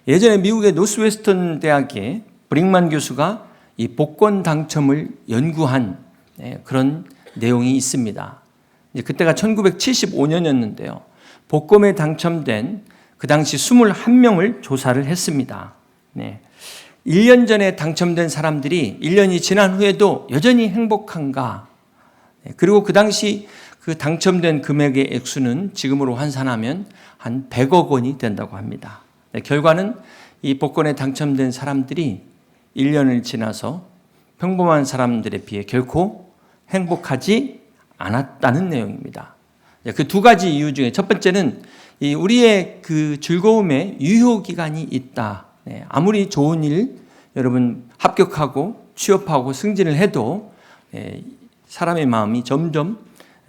예전에 미국의 노스웨스턴 대학의 브링만 교수가 이 복권 당첨을 연구한 그런 내용이 있습니다. 그때가 1975년이었는데요. 복권에 당첨된 그 당시 21명을 조사를 했습니다. 1년 전에 당첨된 사람들이 1년이 지난 후에도 여전히 행복한가? 그리고 그 당시 그 당첨된 금액의 액수는 지금으로 환산하면 한 100억 원이 된다고 합니다. 결과는 이 복권에 당첨된 사람들이 1년을 지나서 평범한 사람들에 비해 결코 행복하지 않았다는 내용입니다. 그 두 가지 이유 중에 첫 번째는 우리의 그 즐거움에 유효기간이 있다. 아무리 좋은 일, 여러분 합격하고 취업하고 승진을 해도 사람의 마음이 점점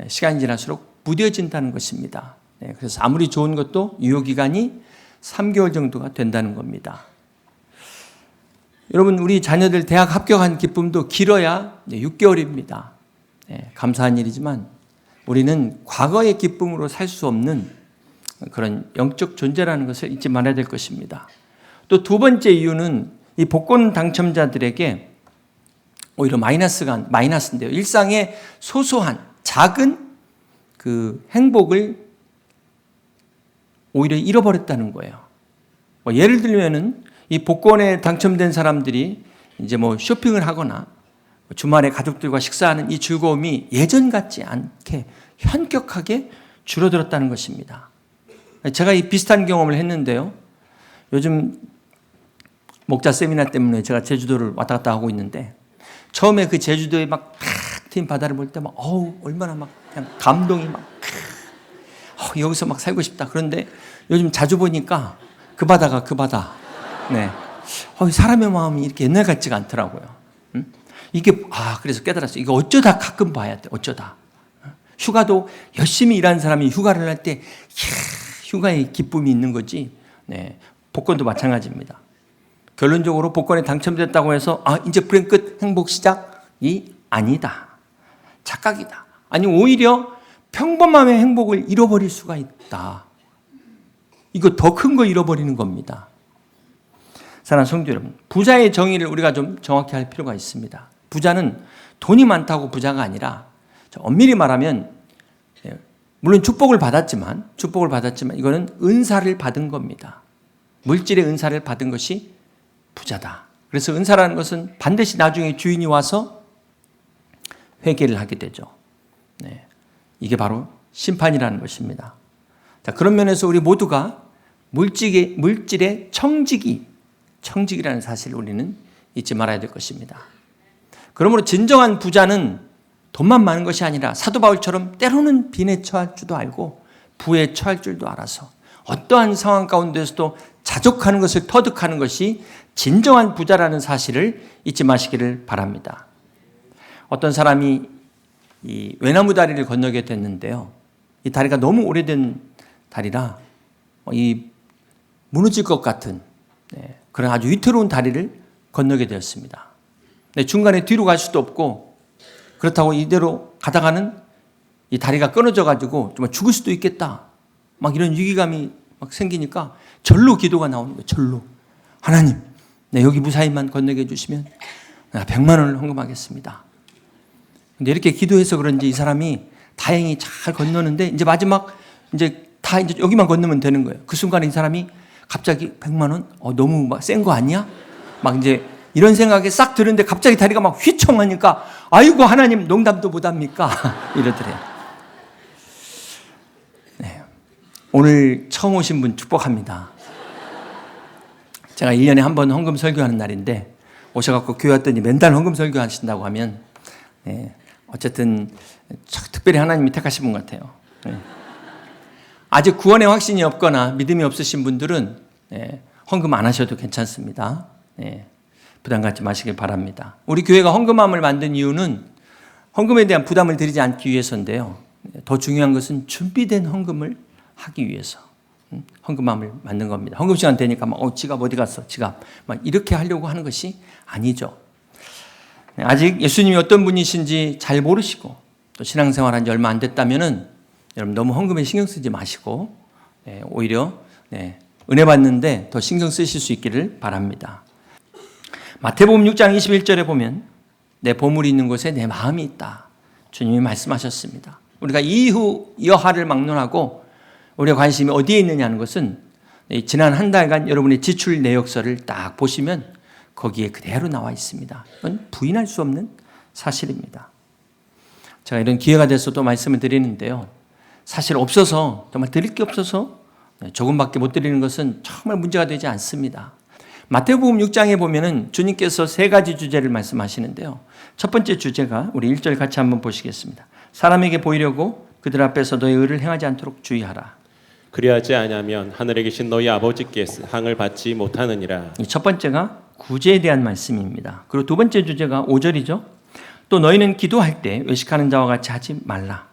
시간이 지날수록 무뎌진다는 것입니다. 그래서 아무리 좋은 것도 유효기간이 3개월 정도가 된다는 겁니다. 여러분, 우리 자녀들 대학 합격한 기쁨도 길어야 6개월입니다. 감사한 일이지만 우리는 과거의 기쁨으로 살 수 없는 그런 영적 존재라는 것을 잊지 말아야 될 것입니다. 또 두 번째 이유는 이 복권 당첨자들에게 오히려 마이너스인데요. 일상의 소소한 작은 그 행복을 오히려 잃어버렸다는 거예요. 예를 들면은 이 복권에 당첨된 사람들이 이제 쇼핑을 하거나 주말에 가족들과 식사하는 이 즐거움이 예전 같지 않게 현격하게 줄어들었다는 것입니다. 제가 이 비슷한 경험을 했는데요. 요즘 목자 세미나 때문에 제가 제주도를 왔다 갔다 하고 있는데 처음에 그 제주도에 막 탁 트인 바다를 볼 때 막 얼마나 막 그냥 감동이 막 여기서 막 살고 싶다. 그런데 요즘 자주 보니까 그 바다가 그 바다. 사람의 마음이 이렇게 옛날 같지가 않더라고요. 이게 그래서 깨달았어요. 이거 어쩌다 가끔 봐야 돼. 어쩌다. 휴가도 열심히 일하는 사람이 휴가를 할 때 휴가의 기쁨이 있는 거지. 복권도 마찬가지입니다. 결론적으로 복권에 당첨됐다고 해서 이제 불행 끝 행복 시작이 아니다. 착각이다. 아니 오히려 평범함의 행복을 잃어버릴 수가 있다. 이거 더 큰 거 잃어버리는 겁니다. 사랑하는 성도 여러분, 부자의 정의를 우리가 좀 정확히 할 필요가 있습니다. 부자는 돈이 많다고 부자가 아니라 엄밀히 말하면 물론 축복을 받았지만 이거는 은사를 받은 겁니다. 물질의 은사를 받은 것이 부자다. 그래서 은사라는 것은 반드시 나중에 주인이 와서 회개를 하게 되죠. 이게 바로 심판이라는 것입니다. 자, 그런 면에서 우리 모두가 물질의 청직이라는 사실을 우리는 잊지 말아야 될 것입니다. 그러므로 진정한 부자는 돈만 많은 것이 아니라 사도 바울처럼 때로는 빈에 처할 줄도 알고 부에 처할 줄도 알아서 어떠한 상황 가운데서도 자족하는 것을 터득하는 것이 진정한 부자라는 사실을 잊지 마시기를 바랍니다. 어떤 사람이 이 외나무 다리를 건너게 됐는데요. 이 다리가 너무 오래된 다리라 이 무너질 것 같은 그런 아주 위태로운 다리를 건너게 되었습니다. 중간에 뒤로 갈 수도 없고 그렇다고 이대로 가다가는 이 다리가 끊어져 가지고 정말 죽을 수도 있겠다. 막 이런 위기감이 막 생기니까 절로 기도가 나오는 거예요. 절로. 하나님, 여기 무사히만 건너게 해주시면 100만 원을 헌금하겠습니다. 근데 이렇게 기도해서 그런지 이 사람이 다행히 잘 건너는데 이제 마지막 이제 여기만 건너면 되는 거예요. 그 순간에 이 사람이 갑자기 100만 원? 너무 막 센 거 아니야? 막 이제 이런 생각이 싹 드는데 갑자기 다리가 막 휘청하니까 아이고 하나님 농담도 못합니까? 이러더래요. 오늘 처음 오신 분 축복합니다. 제가 1년에 한 번 헌금 설교하는 날인데 오셔갖고 교회 왔더니 맨날 헌금 설교하신다고 하면 어쨌든 특별히 하나님이 택하신 분 같아요. 아직 구원의 확신이 없거나 믿음이 없으신 분들은 헌금 안 하셔도 괜찮습니다. 부담 갖지 마시길 바랍니다. 우리 교회가 헌금함을 만든 이유는 헌금에 대한 부담을 드리지 않기 위해서인데요. 더 중요한 것은 준비된 헌금을 하기 위해서 헌금함을 만든 겁니다. 헌금 시간 되니까 지갑 어디 갔어? 지갑 막 이렇게 하려고 하는 것이 아니죠. 아직 예수님이 어떤 분이신지 잘 모르시고 또 신앙생활한 지 얼마 안 됐다면은 여러분 너무 헌금에 신경 쓰지 마시고 오히려 은혜 받는데 더 신경 쓰실 수 있기를 바랍니다. 마태복음 6장 21절에 보면 내 보물이 있는 곳에 내 마음이 있다. 주님이 말씀하셨습니다. 우리가 이후 여하를 막론하고 우리의 관심이 어디에 있느냐는 것은 지난 한 달간 여러분의 지출 내역서를 딱 보시면 거기에 그대로 나와 있습니다. 이건 부인할 수 없는 사실입니다. 제가 이런 기회가 돼서도 말씀을 드리는데요. 사실 없어서 정말 드릴 게 없어서 조금밖에 못 드리는 것은 정말 문제가 되지 않습니다. 마태복음 6장에 보면은 주님께서 세 가지 주제를 말씀하시는데요. 첫 번째 주제가 우리 1절 같이 한번 보시겠습니다. 사람에게 보이려고 그들 앞에서 너의 의를 행하지 않도록 주의하라. 그리하지 아니하면 하늘에 계신 너희 아버지께 상을 받지 못하느니라. 이 첫 번째가 구제에 대한 말씀입니다. 그리고 두 번째 주제가 5절이죠. 또 너희는 기도할 때 외식하는 자와 같이 하지 말라.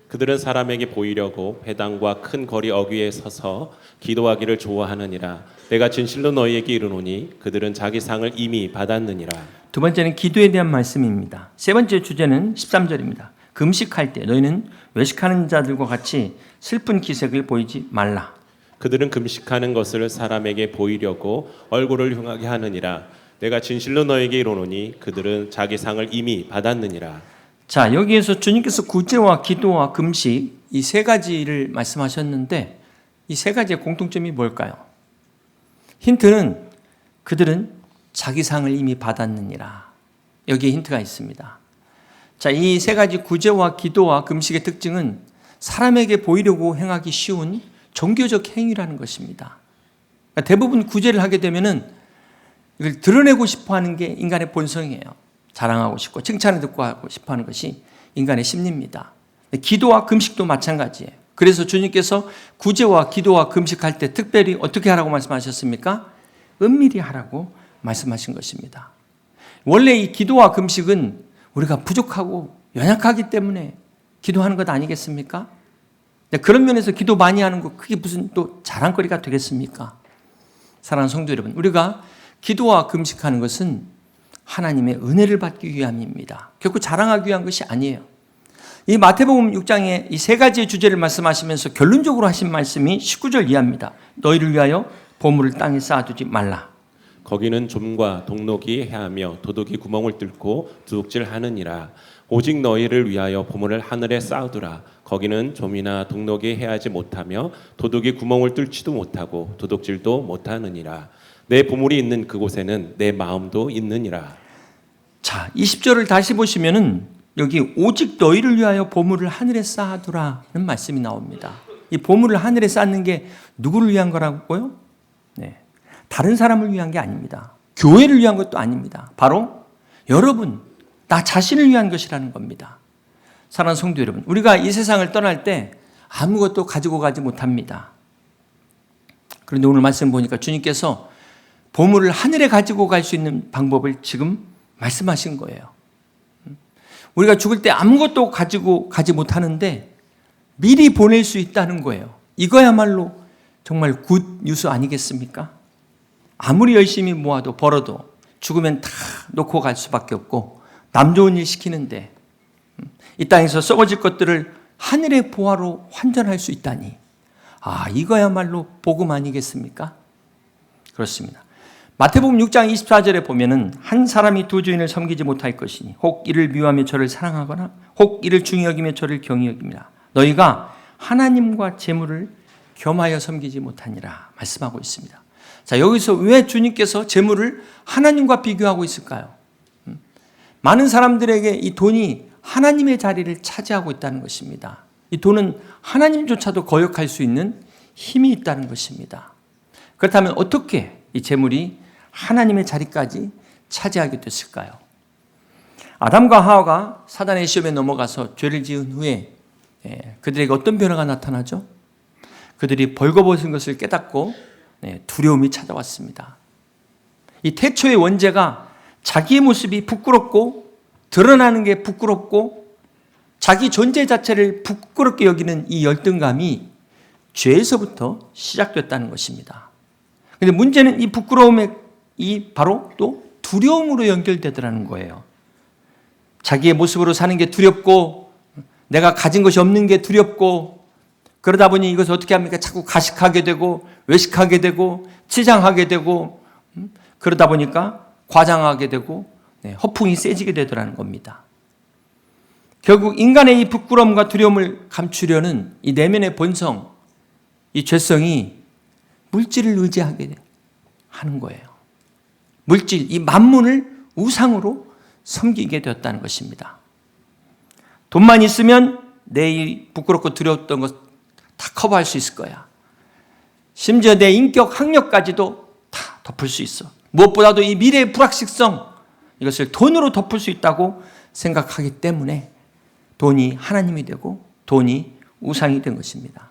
그들은 사람에게 보이려고 회당과 큰 거리 어귀에 서서 기도하기를 좋아하느니라. 내가 진실로 너희에게 이르노니 그들은 자기 상을 이미 받았느니라. 두 번째는 기도에 대한 말씀입니다. 세 번째 주제는 13절입니다. 금식할 때 너희는 외식하는 자들과 같이 슬픈 기색을 보이지 말라. 그들은 금식하는 것을 사람에게 보이려고 얼굴을 흉하게 하느니라. 내가 진실로 너희에게 이르노니 그들은 자기 상을 이미 받았느니라. 자, 여기에서 주님께서 구제와 기도와 금식 이 세 가지를 말씀하셨는데 이 세 가지의 공통점이 뭘까요? 힌트는 그들은 자기 상을 이미 받았느니라. 여기에 힌트가 있습니다. 자, 이 세 가지 구제와 기도와 금식의 특징은 사람에게 보이려고 행하기 쉬운 종교적 행위라는 것입니다. 그러니까 대부분 구제를 하게 되면은 이걸 드러내고 싶어 하는 게 인간의 본성이에요. 자랑하고 싶고 칭찬을 듣고 하고 싶어 하는 것이 인간의 심리입니다. 기도와 금식도 마찬가지예요. 그래서 주님께서 구제와 기도와 금식할 때 특별히 어떻게 하라고 말씀하셨습니까? 은밀히 하라고 말씀하신 것입니다. 원래 이 기도와 금식은 우리가 부족하고 연약하기 때문에 기도하는 것 아니겠습니까? 그런 면에서 기도 많이 하는 거 그게 무슨 또 자랑거리가 되겠습니까? 사랑하는 성도 여러분, 우리가 기도와 금식하는 것은 하나님의 은혜를 받기 위함입니다. 결코 자랑하기 위한 것이 아니에요. 이 마태복음 6장에 이 세 가지의 주제를 말씀하시면서 결론적으로 하신 말씀이 19절 이하입니다. 너희를 위하여 보물을 땅에 쌓아두지 말라. 거기는 좀과 동록이 해하며 도둑이 구멍을 뚫고 두둑질하느니라. 오직 너희를 위하여 보물을 하늘에 쌓아두라. 거기는 좀이나 동록이 해하지 못하며 도둑이 구멍을 뚫지도 못하고 도둑질도 못하느니라. 내 보물이 있는 그곳에는 내 마음도 있느니라. 자, 20절을 다시 보시면은 여기 오직 너희를 위하여 보물을 하늘에 쌓아두라는 말씀이 나옵니다. 이 보물을 하늘에 쌓는 게 누구를 위한 거라고요? 네, 다른 사람을 위한 게 아닙니다. 교회를 위한 것도 아닙니다. 바로 여러분, 나 자신을 위한 것이라는 겁니다. 사랑하는 성도 여러분, 우리가 이 세상을 떠날 때 아무것도 가지고 가지 못합니다. 그런데 오늘 말씀 보니까 주님께서 보물을 하늘에 가지고 갈 수 있는 방법을 지금 말씀하신 거예요. 우리가 죽을 때 아무것도 가지고 가지 못하는데 미리 보낼 수 있다는 거예요. 이거야말로 정말 굿 뉴스 아니겠습니까? 아무리 열심히 모아도 벌어도 죽으면 다 놓고 갈 수밖에 없고 남 좋은 일 시키는데 이 땅에서 썩어질 것들을 하늘의 보화로 환전할 수 있다니, 아, 이거야말로 복음 아니겠습니까? 그렇습니다. 마태복음 6장 24절에 보면은 한 사람이 두 주인을 섬기지 못할 것이니 혹 이를 미워하며 저를 사랑하거나 혹 이를 중히 여기며 저를 경히 여깁니다. 너희가 하나님과 재물을 겸하여 섬기지 못하니라 말씀하고 있습니다. 자, 여기서 왜 주님께서 재물을 하나님과 비교하고 있을까요? 많은 사람들에게 이 돈이 하나님의 자리를 차지하고 있다는 것입니다. 이 돈은 하나님조차도 거역할 수 있는 힘이 있다는 것입니다. 그렇다면 어떻게 이 재물이 하나님의 자리까지 차지하게 됐을까요? 아담과 하와가 사단의 시험에 넘어가서 죄를 지은 후에 그들에게 어떤 변화가 나타나죠? 그들이 벌거벗은 것을 깨닫고 두려움이 찾아왔습니다. 이 태초의 원죄가 자기의 모습이 부끄럽고 드러나는 게 부끄럽고 자기 존재 자체를 부끄럽게 여기는 이 열등감이 죄에서부터 시작됐다는 것입니다. 그런데 문제는 이 부끄러움에 바로 또 두려움으로 연결되더라는 거예요. 자기의 모습으로 사는 게 두렵고 내가 가진 것이 없는 게 두렵고 그러다 보니 이것을 어떻게 합니까? 자꾸 가식하게 되고 외식하게 되고 치장하게 되고 그러다 보니까 과장하게 되고 허풍이 세지게 되더라는 겁니다. 결국 인간의 이 부끄러움과 두려움을 감추려는 이 내면의 본성, 이 죄성이 물질을 의지하게 하는 거예요. 물질, 이 만문을 우상으로 섬기게 되었다는 것입니다. 돈만 있으면 내 이 부끄럽고 두려웠던 것 다 커버할 수 있을 거야. 심지어 내 인격 학력까지도 다 덮을 수 있어. 무엇보다도 이 미래의 불확실성, 이것을 돈으로 덮을 수 있다고 생각하기 때문에 돈이 하나님이 되고 돈이 우상이 된 것입니다.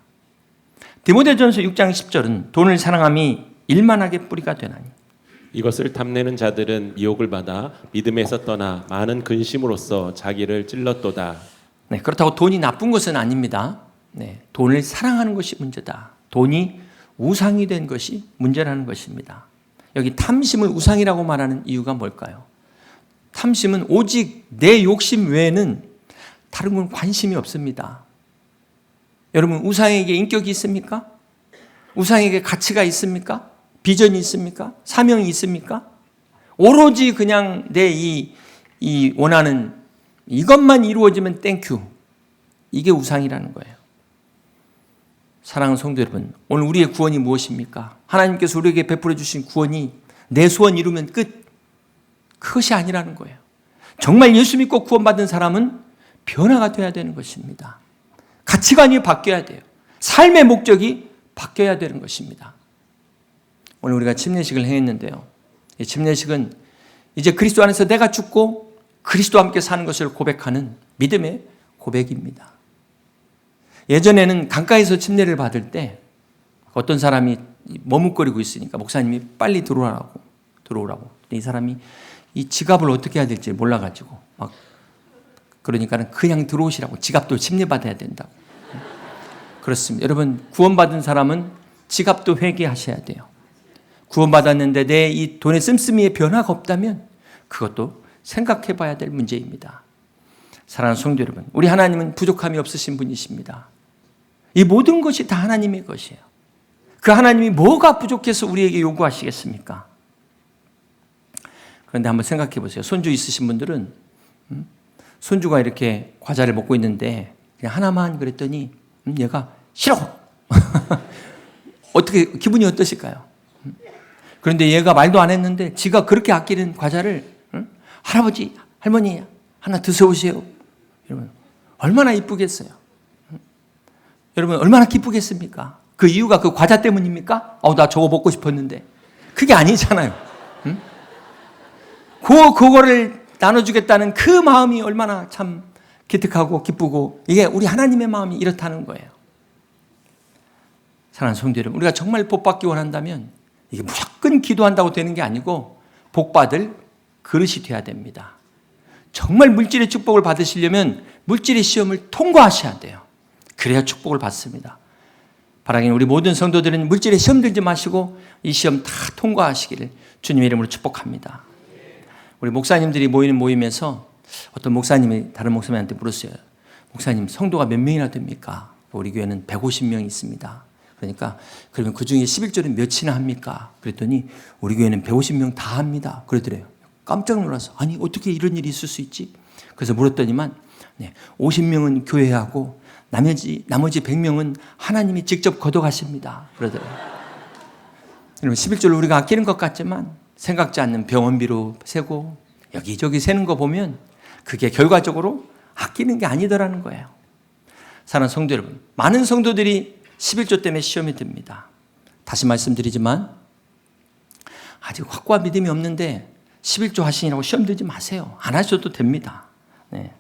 디모데전서 6장 10절은 돈을 사랑함이 일만하게 뿌리가 되나니 이것을 탐내는 자들은 미혹을 받아 믿음에서 떠나 많은 근심으로써 자기를 찔렀도다. 네, 그렇다고 돈이 나쁜 것은 아닙니다. 네, 돈을 사랑하는 것이 문제다. 돈이 우상이 된 것이 문제라는 것입니다. 여기 탐심을 우상이라고 말하는 이유가 뭘까요? 탐심은 오직 내 욕심 외에는 다른 건 관심이 없습니다. 여러분, 우상에게 인격이 있습니까? 우상에게 가치가 있습니까? 비전이 있습니까? 사명이 있습니까? 오로지 그냥 내 이 원하는 이것만 이루어지면 땡큐. 이게 우상이라는 거예요. 사랑하는 성도 여러분, 오늘 우리의 구원이 무엇입니까? 하나님께서 우리에게 베풀어 주신 구원이 내 소원 이루면 끝. 그것이 아니라는 거예요. 정말 예수 믿고 구원받은 사람은 변화가 돼야 되는 것입니다. 가치관이 바뀌어야 돼요. 삶의 목적이 바뀌어야 되는 것입니다. 오늘 우리가 침례식을 행했는데요. 이 침례식은 이제 그리스도 안에서 내가 죽고 그리스도와 함께 사는 것을 고백하는 믿음의 고백입니다. 예전에는 강가에서 침례를 받을 때 어떤 사람이 머뭇거리고 있으니까 목사님이 빨리 들어오라고. 이 사람이 이 지갑을 어떻게 해야 될지 몰라가지고 막 그러니까는 그냥 들어오시라고. 지갑도 침례받아야 된다고. 그렇습니다. 여러분, 구원받은 사람은 지갑도 회개하셔야 돼요. 구원받았는데 내 이 돈의 씀씀이에 변화가 없다면 그것도 생각해 봐야 될 문제입니다. 사랑하는 성도 여러분, 우리 하나님은 부족함이 없으신 분이십니다. 이 모든 것이 다 하나님의 것이에요. 그 하나님이 뭐가 부족해서 우리에게 요구하시겠습니까? 그런데 한번 생각해 보세요. 손주 있으신 분들은 손주가 이렇게 과자를 먹고 있는데 그냥 하나만 그랬더니 얘가 싫어. 어떻게 기분이 어떠실까요? 그런데 얘가 말도 안 했는데 지가 그렇게 아끼는 과자를 할아버지, 할머니 하나 드셔보세요. 여러분, 얼마나 이쁘겠어요? 여러분, 얼마나 기쁘겠습니까? 그 이유가 그 과자 때문입니까? 나 저거 먹고 싶었는데. 그게 아니잖아요. 그거를 나눠주겠다는 그 마음이 얼마나 참 기특하고 기쁘고, 이게 우리 하나님의 마음이 이렇다는 거예요. 사랑하는 성도 여러분, 우리가 정말 복받기 원한다면 이게 무조건 기도한다고 되는 게 아니고 복받을 그릇이 돼야 됩니다. 정말 물질의 축복을 받으시려면 물질의 시험을 통과하셔야 돼요. 그래야 축복을 받습니다. 바라기는 우리 모든 성도들은 물질의 시험 들지 마시고 이 시험 다 통과하시기를 주님의 이름으로 축복합니다. 우리 목사님들이 모이는 모임에서 어떤 목사님이 다른 목사님한테 물었어요. 목사님, 성도가 몇 명이나 됩니까? 우리 교회는 150명이 있습니다. 그러니까 그러면 그 중에 11조는 몇이나 합니까? 그랬더니 우리 교회는 150명 다 합니다. 그러더래요. 깜짝 놀라서 아니 어떻게 이런 일이 있을 수 있지? 그래서 물었더니만 50명은 교회하고 나머지 100명은 하나님이 직접 걷어가십니다. 그러더래요. 여러분, 11조를 우리가 아끼는 것 같지만 생각지 않는 병원비로 세고 여기저기 세는 거 보면 그게 결과적으로 아끼는 게 아니더라는 거예요. 사랑하는 성도 여러분, 많은 성도들이 11조 때문에 시험이 듭니다. 다시 말씀드리지만 아직 확고한 믿음이 없는데 11조 하시느라고 시험 들지 마세요. 안 하셔도 됩니다. 네.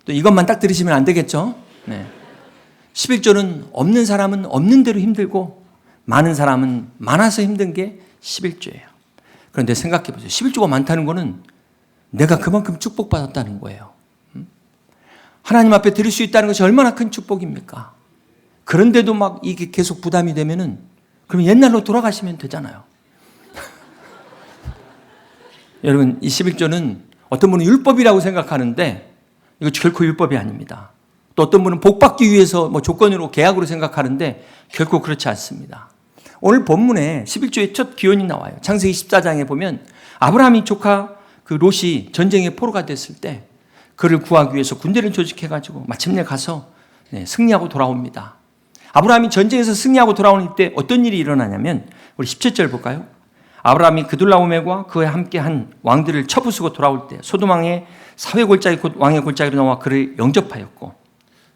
또 이것만 딱 들으시면 안 되겠죠? 네. 11조는 없는 사람은 없는 대로 힘들고 많은 사람은 많아서 힘든 게 11조예요. 그런데 생각해 보세요. 11조가 많다는 거는 내가 그만큼 축복받았다는 거예요. 하나님 앞에 드릴 수 있다는 것이 얼마나 큰 축복입니까? 그런데도 막 이게 계속 부담이 되면은 그럼 옛날로 돌아가시면 되잖아요. 여러분, 이 11조는 어떤 분은 율법이라고 생각하는데 이거 결코 율법이 아닙니다. 또 어떤 분은 복받기 위해서 뭐 조건으로 계약으로 생각하는데 결코 그렇지 않습니다. 오늘 본문에 11조의 첫 기원이 나와요. 창세기 14장에 보면 아브라함이 조카 그 롯이 전쟁의 포로가 됐을 때 그를 구하기 위해서 군대를 조직해가지고 마침내 가서 승리하고 돌아옵니다. 아브라함이 전쟁에서 승리하고 돌아오는 때 어떤 일이 일어나냐면 우리 17절 볼까요? 아브라함이 그둘라오멜과 그와 함께한 왕들을 쳐부수고 돌아올 때 소돔 왕의 사회 골짜기 곧 왕의 골짜기로 나와 그를 영접하였고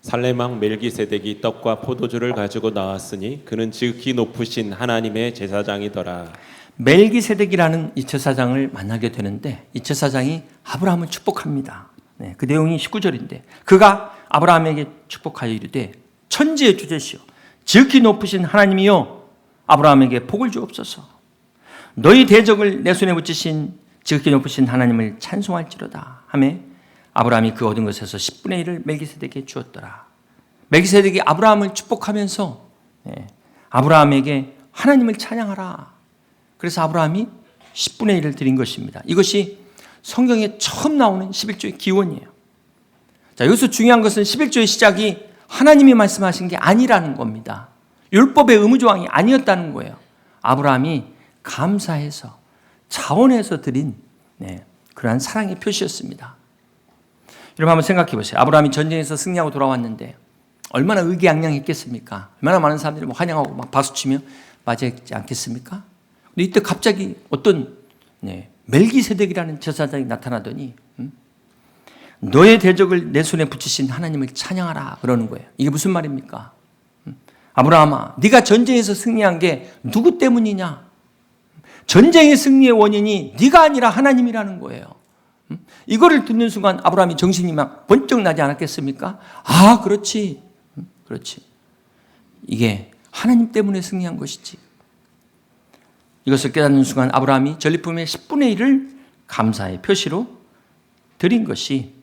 살렘 왕 멜기세덱이 떡과 포도주를 가지고 나왔으니 그는 지극히 높으신 하나님의 제사장이더라. 멜기세덱이라는 이 제사장을 만나게 되는데 이 제사장이 아브라함을 축복합니다. 그 내용이 19절인데 그가 아브라함에게 축복하여 이르되 천지의 주제시오 지극히 높으신 하나님이여 아브라함에게 복을 주옵소서. 너희 대적을 내 손에 붙이신 지극히 높으신 하나님을 찬송할지로다 하매 아브라함이 그 얻은 것에서 10분의 1을 멜기세덱에게 주었더라. 멜기세덱이 아브라함을 축복하면서 아브라함에게 하나님을 찬양하라. 그래서 아브라함이 10분의 1을 드린 것입니다. 이것이 성경에 처음 나오는 11조의 기원이에요. 자, 여기서 중요한 것은 11조의 시작이 하나님이 말씀하신 게 아니라는 겁니다. 율법의 의무조항이 아니었다는 거예요. 아브라함이 감사해서 자원해서 드린 그러한 사랑의 표시였습니다. 여러분 한번 생각해 보세요. 아브라함이 전쟁에서 승리하고 돌아왔는데 얼마나 의기양양했겠습니까? 얼마나 많은 사람들이 뭐 환영하고 막 박수치며 맞이했지 않겠습니까? 근데 이때 갑자기 어떤 멜기세덱이라는 제사장이 나타나더니 너의 대적을 내 손에 붙이신 하나님을 찬양하라 그러는 거예요. 이게 무슨 말입니까? 아브라함아, 네가 전쟁에서 승리한 게 누구 때문이냐? 전쟁의 승리의 원인이 네가 아니라 하나님이라는 거예요. 이거를 듣는 순간 아브라함이 정신이 막 번쩍 나지 않았겠습니까? 아, 그렇지. 그렇지. 이게 하나님 때문에 승리한 것이지. 이것을 깨닫는 순간 아브라함이 전리품의 10분의 1을 감사의 표시로 드린 것이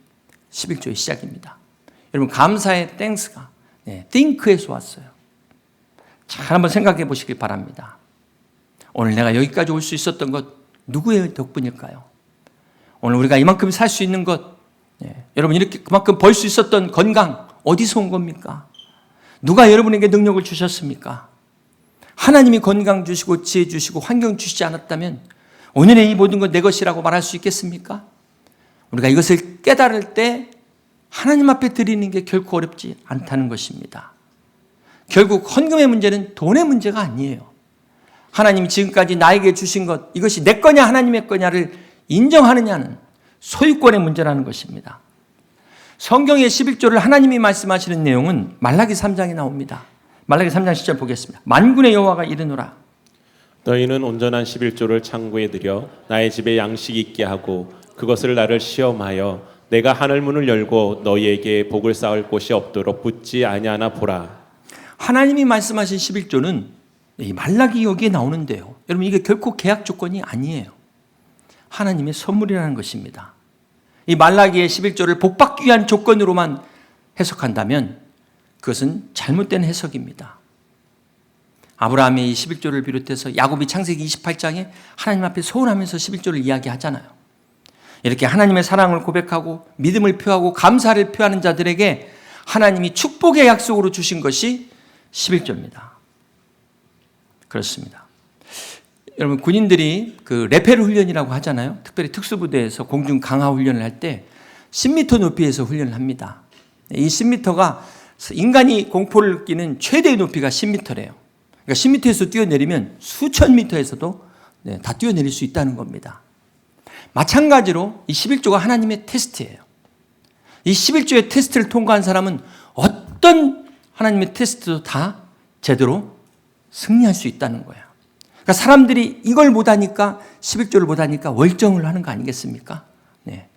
11조의 시작입니다. 여러분 감사의 땡스가 think에서 왔어요. 잘 한번 생각해 보시길 바랍니다. 오늘 내가 여기까지 올 수 있었던 것 누구의 덕분일까요? 오늘 우리가 이만큼 살 수 있는 것 여러분 이렇게 그만큼 벌 수 있었던 건강 어디서 온 겁니까? 누가 여러분에게 능력을 주셨습니까? 하나님이 건강 주시고 지혜 주시고 환경 주시지 않았다면 오늘의 이 모든 것 내 것이라고 말할 수 있겠습니까? 우리가 이것을 깨달을 때 하나님 앞에 드리는 게 결코 어렵지 않다는 것입니다. 결국 헌금의 문제는 돈의 문제가 아니에요. 하나님이 지금까지 나에게 주신 것 이것이 내 거냐 하나님의 거냐를 인정하느냐는 소유권의 문제라는 것입니다. 성경의 11조를 하나님이 말씀하시는 내용은 말라기 3장에 나옵니다. 말라기 3장 10절 보겠습니다. 만군의 여호와가 이르노라. 너희는 온전한 11조를 창고에 들여 나의 집에 양식 있게 하고 그것을 나를 시험하여 내가 하늘 문을 열고 너희에게 복을 쌓을 곳이 없도록 붙지 아니하나 보라. 하나님이 말씀하신 11조는 이 말라기 여기에 나오는데요. 여러분 이게 결코 계약 조건이 아니에요. 하나님의 선물이라는 것입니다. 이 말라기의 11조를 복받기 위한 조건으로만 해석한다면 그것은 잘못된 해석입니다. 아브라함의 이 11조를 비롯해서 야곱이 창세기 28장에 하나님 앞에 서원하면서 11조를 이야기하잖아요. 이렇게 하나님의 사랑을 고백하고 믿음을 표하고 감사를 표하는 자들에게 하나님이 축복의 약속으로 주신 것이 11조입니다. 그렇습니다. 여러분 군인들이 그 레페르 훈련이라고 하잖아요. 특별히 특수부대에서 공중 강화 훈련을 할 때 10m 높이에서 훈련을 합니다. 이 10m가 인간이 공포를 느끼는 최대의 높이가 10m래요. 그러니까 10m에서 뛰어내리면 수천 미터에서도 다 뛰어내릴 수 있다는 겁니다. 마찬가지로 이 11조가 하나님의 테스트예요. 이 11조의 테스트를 통과한 사람은 어떤 하나님의 테스트도 다 제대로 승리할 수 있다는 거예요. 그러니까 사람들이 이걸 못하니까 11조를 못하니까 월정을 하는 거 아니겠습니까? 네.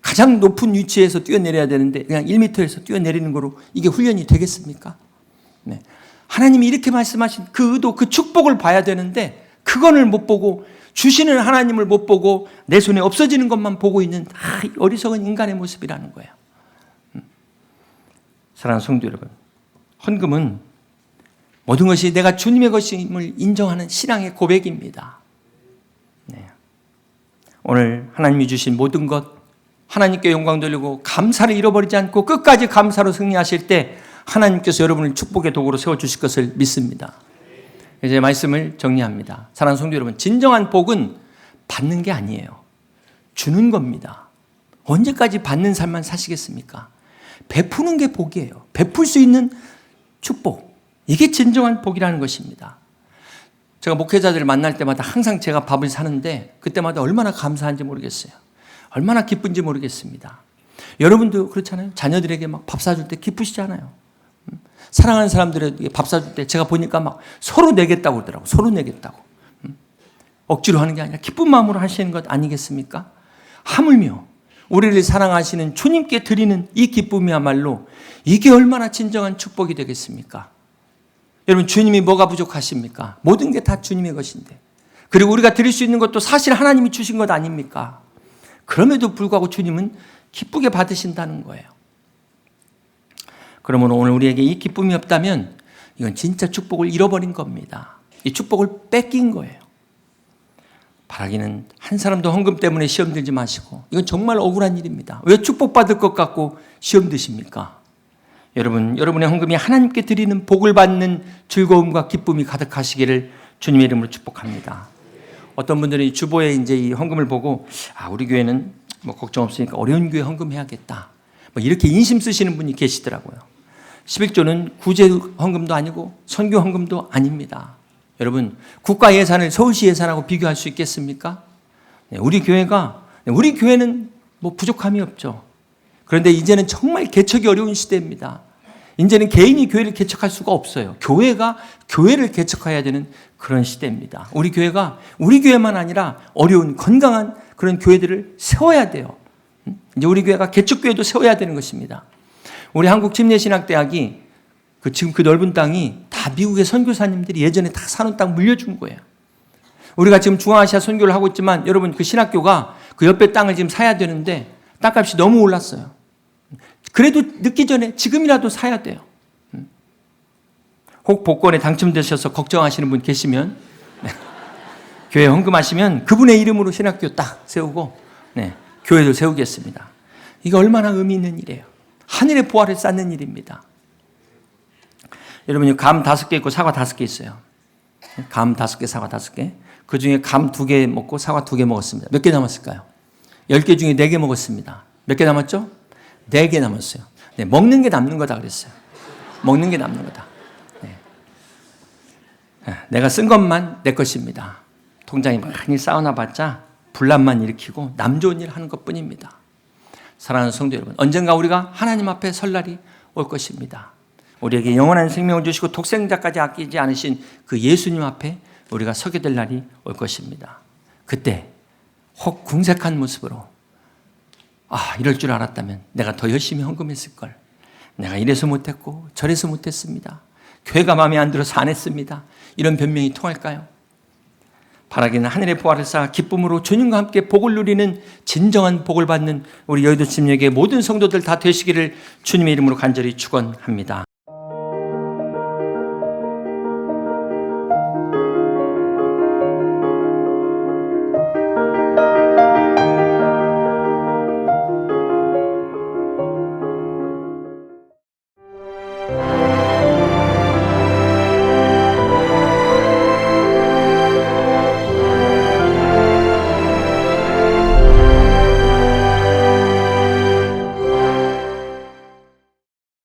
가장 높은 위치에서 뛰어내려야 되는데 그냥 1m에서 뛰어내리는 거로 이게 훈련이 되겠습니까? 네. 하나님이 이렇게 말씀하신 그 의도, 그 축복을 봐야 되는데 그거를 못 보고 주시는 하나님을 못 보고 내 손에 없어지는 것만 보고 있는 어리석은 인간의 모습이라는 거예요. 사랑하는 성도 여러분, 헌금은 모든 것이 내가 주님의 것임을 인정하는 신앙의 고백입니다. 네. 오늘 하나님이 주신 모든 것 하나님께 영광 돌리고 감사를 잃어버리지 않고 끝까지 감사로 승리하실 때 하나님께서 여러분을 축복의 도구로 세워주실 것을 믿습니다. 이제 말씀을 정리합니다. 사랑하는 성도 여러분, 진정한 복은 받는 게 아니에요. 주는 겁니다. 언제까지 받는 삶만 사시겠습니까? 베푸는 게 복이에요. 베풀 수 있는 축복. 이게 진정한 복이라는 것입니다. 제가 목회자들을 만날 때마다 항상 제가 밥을 사는데 그때마다 얼마나 감사한지 모르겠어요. 얼마나 기쁜지 모르겠습니다. 여러분도 그렇잖아요. 자녀들에게 막 밥 사줄 때 기쁘시잖아요. 사랑하는 사람들에게 밥 사줄 때 제가 보니까 막 서로 내겠다고 그러더라고요. 서로 내겠다고. 억지로 하는 게 아니라 기쁜 마음으로 하시는 것 아니겠습니까? 하물며 우리를 사랑하시는 주님께 드리는 이 기쁨이야말로 이게 얼마나 진정한 축복이 되겠습니까? 여러분, 주님이 뭐가 부족하십니까? 모든 게 다 주님의 것인데, 그리고 우리가 드릴 수 있는 것도 사실 하나님이 주신 것 아닙니까? 그럼에도 불구하고 주님은 기쁘게 받으신다는 거예요. 그러므로 오늘 우리에게 이 기쁨이 없다면 이건 진짜 축복을 잃어버린 겁니다. 이 축복을 뺏긴 거예요. 바라기는 한 사람도 헌금 때문에 시험 들지 마시고, 이건 정말 억울한 일입니다. 왜 축복받을 것 같고 시험 드십니까? 여러분, 여러분의 헌금이 하나님께 드리는 복을 받는 즐거움과 기쁨이 가득하시기를 주님의 이름으로 축복합니다. 어떤 분들은 이 주보에 이제 이 헌금을 보고, 우리 교회는 뭐 걱정 없으니까 어려운 교회 헌금해야겠다, 뭐 이렇게 인심 쓰시는 분이 계시더라고요. 11조는 구제 헌금도 아니고 선교 헌금도 아닙니다. 여러분, 국가 예산을 서울시 예산하고 비교할 수 있겠습니까? 우리 교회는 뭐 부족함이 없죠. 그런데 이제는 정말 개척이 어려운 시대입니다. 이제는 개인이 교회를 개척할 수가 없어요. 교회가 교회를 개척해야 되는 그런 시대입니다. 우리 교회가 우리 교회만 아니라 어려운 건강한 그런 교회들을 세워야 돼요. 이제 우리 교회가 개척교회도 세워야 되는 것입니다. 우리 한국침례신학대학이 지금 그 넓은 땅이 다 미국의 선교사님들이 예전에 다 사놓은 땅 물려준 거예요. 우리가 지금 중앙아시아 선교를 하고 있지만 여러분, 그 신학교가 그 옆에 땅을 지금 사야 되는데 땅값이 너무 올랐어요. 그래도 늦기 전에 지금이라도 사야 돼요. 혹 복권에 당첨되셔서 걱정하시는 분 계시면 교회 헌금하시면 그분의 이름으로 신학교 딱 세우고 교회도 세우겠습니다. 이게 얼마나 의미 있는 일이에요. 하늘의 보화를 쌓는 일입니다. 여러분, 감 5개 있고 사과 5개 있어요. 감 5개, 사과 5개. 그 중에 감 2개 먹고 사과 2개 먹었습니다. 몇 개 남았을까요? 10개 중에 4개 먹었습니다. 몇 개 남았죠? 4개 남았어요. 먹는 게 남는 거다 그랬어요. 먹는 게 남는 거다. 내가 쓴 것만 내 것입니다. 통장이 많이 쌓아놔봤자 분란만 일으키고 남 좋은 일 하는 것뿐입니다. 사랑하는 성도 여러분, 언젠가 우리가 하나님 앞에 설 날이 올 것입니다. 우리에게 영원한 생명을 주시고 독생자까지 아끼지 않으신 그 예수님 앞에 우리가 서게 될 날이 올 것입니다. 그때 혹 궁색한 모습으로 이럴 줄 알았다면 내가 더 열심히 헌금했을 걸, 내가 이래서 못했고 저래서 못했습니다, 교회가 마음에 안 들어서 안 했습니다, 이런 변명이 통할까요? 바라기는 하늘의 보화를 쌓아 기쁨으로 주님과 함께 복을 누리는 진정한 복을 받는 우리 여의도 침례교회 모든 성도들 다 되시기를 주님의 이름으로 간절히 축원합니다.